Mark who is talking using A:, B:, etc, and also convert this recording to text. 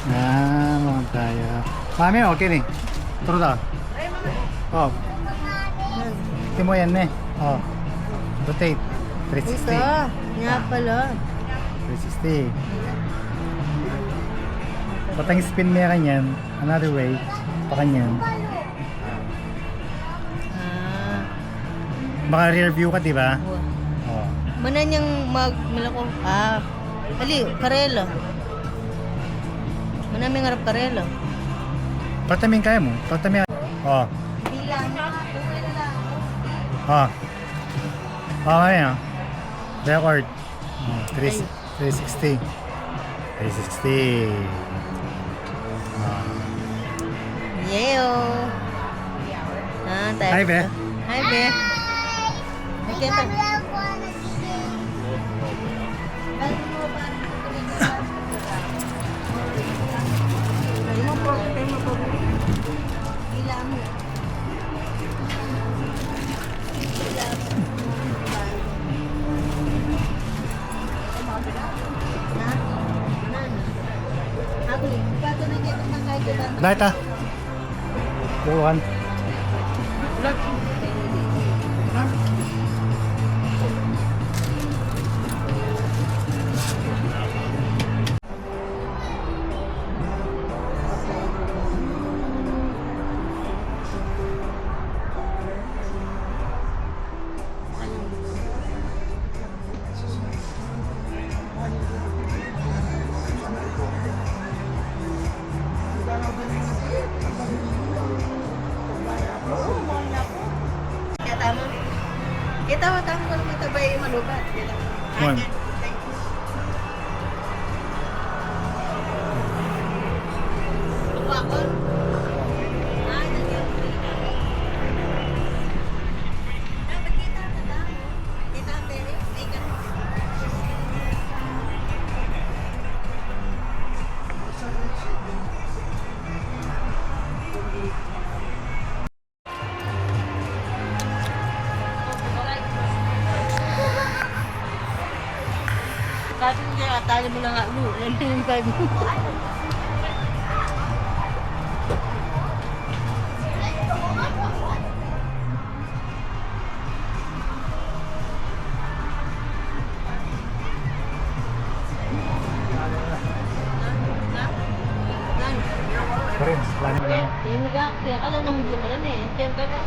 A: Mga tayo. Mami, okay nih. Terus dah. Oh. Timo yan eh. Oh. Rotate. 360.
B: Ito, nga pala.
A: 360. Patang spin mo yan. Another way. Pakanyan.
B: Ah.
A: Baka rear view ka, di ba?
B: Wah.
A: Oh.
B: Mana niyang malako. Ah. Ali, karela. Mana may ngarap karela.
A: Patamin kaya mo. Patamin. Oh.
B: Bilang.
A: Oh. Oh, kaya. Record. 360. 360.
B: Yeo. Ah, tayo.
A: Hi, Be.
B: Hi, Be. Okay, pa.
A: Dahil ta. Buwan.
B: Kita mo tama ko naman tabay malubat.
A: One.
B: Wakon. Dapat kita na kita pero ikan. Kasi niya tali mo lang nga lu, yan yung five mo.
A: Parin, planning mo lang.
B: Yung mga kaya kala nang bularan eh. Siyempre ka.